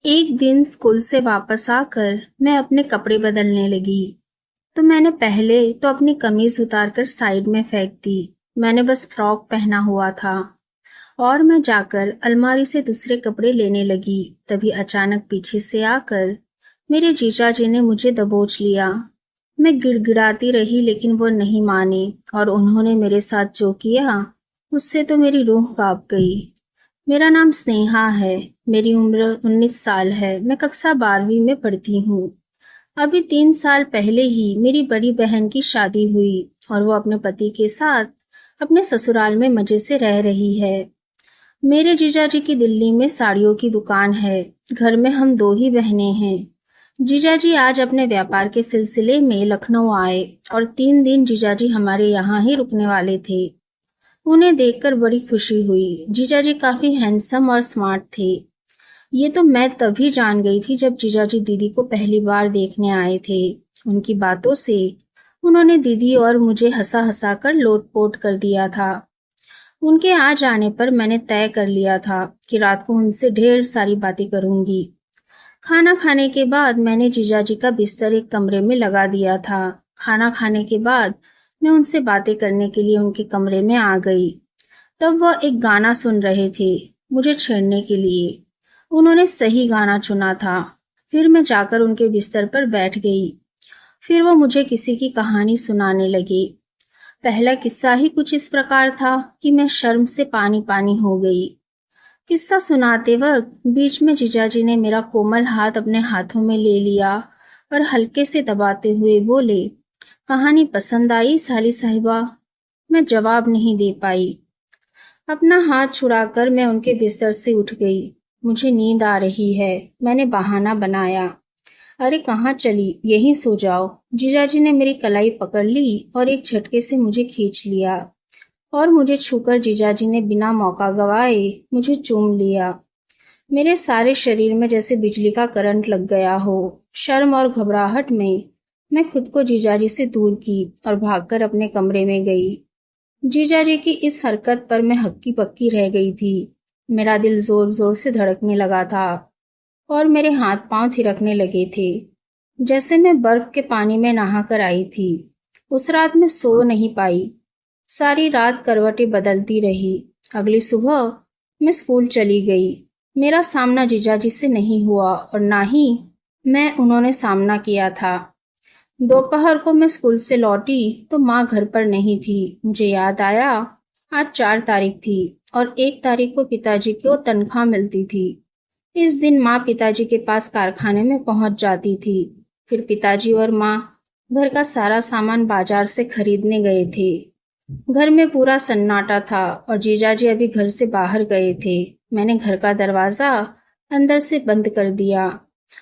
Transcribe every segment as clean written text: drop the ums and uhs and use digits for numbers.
एक दिन स्कूल से वापस आकर मैं अपने कपड़े बदलने लगी तो मैंने पहले तो अपनी कमीज उतारकर साइड में फेंक दी। मैंने बस फ्रॉक पहना हुआ था और मैं जाकर अलमारी से दूसरे कपड़े लेने लगी। तभी अचानक पीछे से आकर मेरे जीजा जी ने मुझे दबोच लिया। मैं गिड़गिड़ाती रही लेकिन वो नहीं माने और उन्होंने मेरे साथ जो किया उससे तो मेरी रूह कांप गई। मेरा नाम स्नेहा है। मेरी उम्र 19 साल है। मैं कक्षा 12वीं में पढ़ती हूँ। अभी 3 साल पहले ही मेरी बड़ी बहन की शादी हुई और वो अपने पति के साथ अपने ससुराल में मजे से रह रही है। मेरे जीजाजी की दिल्ली में साड़ियों की दुकान है। घर में हम 2 ही बहनें हैं। जीजाजी आज अपने व्यापार के सिलसिले में लखनऊ आए और 3 दिन जीजाजी हमारे यहाँ ही रुकने वाले थे। उन्हें देखकर बड़ी खुशी हुई। जीजाजी काफी हैंडसम और स्मार्ट थे। ये तो मैं तभी जान गई थी जब जीजाजी दीदी को पहली बार देखने आए थे। उनकी बातों से उन्होंने दीदी और मुझे हंसा हंसा कर लोटपोट कर दिया था। उनके आ जाने पर मैंने तय कर लिया था कि रात को उनसे ढेर सारी बातें करूंगी। खाना खाने के बाद मैंने जीजाजी का बिस्तर एक कमरे में लगा दिया था। खाना खाने के बाद मैं उनसे बातें करने के लिए उनके कमरे में आ गई। तब वह एक गाना सुन रहे थे मुझे छेड़ने के लिए। उन्होंने सही गाना चुना था। फिर मैं जाकर उनके बिस्तर पर बैठ गई। फिर वो मुझे किसी की कहानी सुनाने लगे। पहला किस्सा ही कुछ इस प्रकार था कि मैं शर्म से पानी पानी हो गई। किस्सा सुनाते वक्त बीच में जीजाजी ने मेरा कोमल हाथ अपने हाथों में ले लिया और हल्के से दबाते हुए बोले, कहानी पसंद आई साली साहिबा? मैं जवाब नहीं दे पाई। अपना हाथ छुड़ाकर मैं उनके बिस्तर से उठ गई। मुझे नींद आ रही है। मैंने बहाना बनाया, अरे कहाँ चली, यहीं सो जाओ। जीजाजी ने मेरी कलाई पकड़ ली और एक झटके से मुझे खींच लिया और मुझे छूकर जीजाजी ने बिना मौका गवाए मुझे चूम लिया। मेरे सारे शरीर में जैसे बिजली का करंट लग गया हो। शर्म और घबराहट में मैं खुद को जीजाजी से दूर की और भागकर अपने कमरे में गई। जीजाजी की इस हरकत पर मैं हक्की पक्की रह गई थी। मेरा दिल जोर जोर से धड़कने लगा था और मेरे हाथ पांव थिरकने लगे थे, जैसे मैं बर्फ के पानी में नहा कर आई थी। उस रात मैं सो नहीं पाई। सारी रात करवटें बदलती रही। अगली सुबह मैं स्कूल चली गई। मेरा सामना जीजाजी से नहीं हुआ और ना ही मैं उन्होंने सामना किया था। दोपहर को मैं स्कूल से लौटी तो माँ घर पर नहीं थी। मुझे याद आया आज 4 तारीख थी और 1 तारीख को पिताजी को तनख्वाह मिलती थी। इस दिन माँ पिताजी के पास कारखाने में पहुंच जाती थी। फिर पिताजी और माँ घर का सारा सामान बाजार से खरीदने गए थे। घर में पूरा सन्नाटा था और जीजाजी अभी घर से बाहर गए थे। मैंने घर का दरवाजा अंदर से बंद कर दिया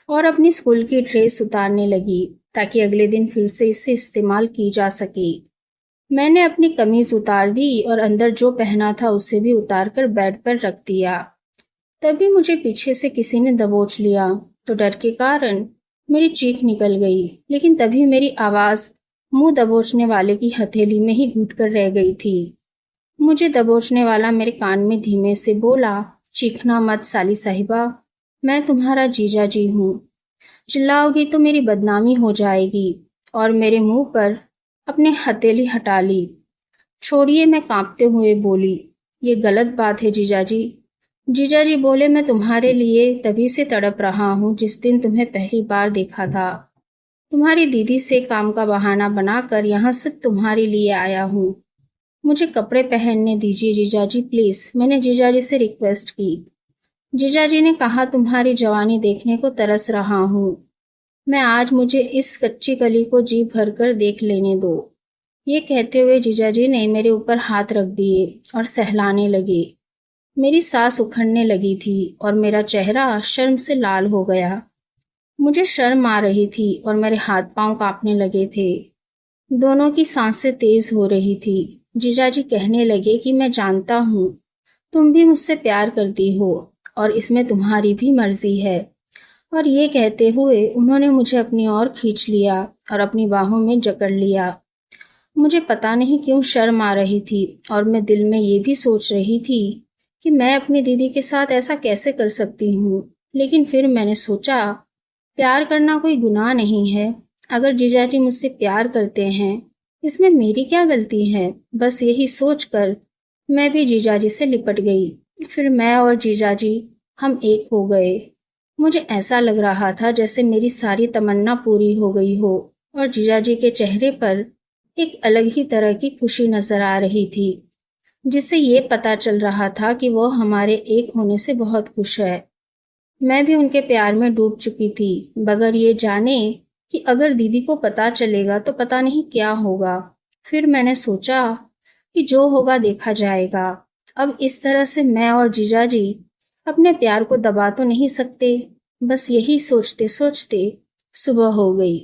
और अपनी स्कूल की ड्रेस उतारने लगी ताकि अगले दिन फिर से इसे इस्तेमाल की जा सके। मैंने अपनी कमीज उतार दी और अंदर जो पहना था उसे भी उतार कर बेड पर रख दिया। तभी मुझे पीछे से किसी ने दबोच लिया तो डर के कारण मेरी चीख निकल गई, लेकिन तभी मेरी आवाज मुंह दबोचने वाले की हथेली में ही घुट कर रह गई थी। मुझे दबोचने वाला मेरे कान में धीमे से बोला, चीखना मत साली साहिबा, मैं तुम्हारा जीजा जी हूँ। चिल्लाओगी तो मेरी बदनामी हो जाएगी। और मेरे मुंह पर अपने हथेली हटा ली। छोड़िए, मैं कांपते हुए बोली, ये गलत बात है जीजाजी। जीजाजी बोले, मैं तुम्हारे लिए तभी से तड़प रहा हूँ जिस दिन तुम्हें पहली बार देखा था। तुम्हारी दीदी से काम का बहाना बनाकर यहाँ सिर्फ तुम्हारे लिए आया हूँ। मुझे कपड़े पहनने दीजिए जीजाजी प्लीज, मैंने जीजाजी से रिक्वेस्ट की। जीजाजी ने कहा, तुम्हारी जवानी देखने को तरस रहा हूँ मैं आज, मुझे इस कच्ची कली को जी भर कर देख लेने दो। ये कहते हुए जीजाजी ने मेरे ऊपर हाथ रख दिए और सहलाने लगे। मेरी सांस उखड़ने लगी थी और मेरा चेहरा शर्म से लाल हो गया। मुझे शर्म आ रही थी और मेरे हाथ पांव कांपने लगे थे। दोनों की सांसें तेज हो रही थी। जीजाजी कहने लगे कि मैं जानता हूँ तुम भी मुझसे प्यार करती हो और इसमें तुम्हारी भी मर्जी है। और ये कहते हुए उन्होंने मुझे अपनी ओर खींच लिया और अपनी बाहों में जकड़ लिया। मुझे पता नहीं क्यों शर्म आ रही थी और मैं दिल में ये भी सोच रही थी कि मैं अपनी दीदी के साथ ऐसा कैसे कर सकती हूँ। लेकिन फिर मैंने सोचा, प्यार करना कोई गुनाह नहीं है। अगर जीजाजी मुझसे प्यार करते हैं, इसमें मेरी क्या गलती है? बस यही सोचकर मैं भी जीजाजी से लिपट गई। फिर मैं और जीजाजी हम एक हो गए। मुझे ऐसा लग रहा था जैसे मेरी सारी तमन्ना पूरी हो गई हो और जीजाजी के चेहरे पर एक अलग ही तरह की खुशी नजर आ रही थी, जिससे ये पता चल रहा था कि वो हमारे एक होने से बहुत खुश है। मैं भी उनके प्यार में डूब चुकी थी, बगैर ये जाने कि अगर दीदी को पता चलेगा तो पता नहीं क्या होगा। फिर मैंने सोचा कि जो होगा देखा जाएगा। अब इस तरह से मैं और जीजाजी अपने प्यार को दबा तो नहीं सकते। बस यही सोचते सोचते सुबह हो गई।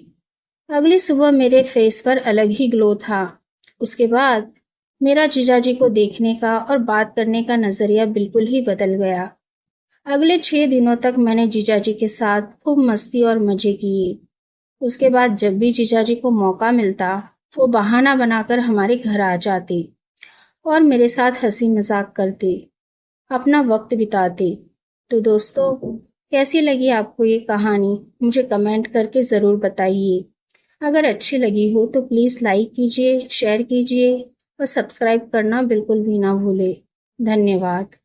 अगली सुबह मेरे फेस पर अलग ही ग्लो था। उसके बाद मेरा जीजाजी को देखने का और बात करने का नजरिया बिल्कुल ही बदल गया। अगले 6 दिनों तक मैंने जीजाजी के साथ खूब मस्ती और मजे किए। उसके बाद जब भी जीजाजी को मौका मिलता, वो बहाना बनाकर हमारे घर आ जाते और मेरे साथ हंसी मजाक करते, अपना वक्त बिताते। तो दोस्तों, कैसी लगी आपको ये कहानी? मुझे कमेंट करके ज़रूर बताइए। अगर अच्छी लगी हो तो प्लीज़ लाइक कीजिए, शेयर कीजिए और सब्सक्राइब करना बिल्कुल भी ना भूलें। धन्यवाद।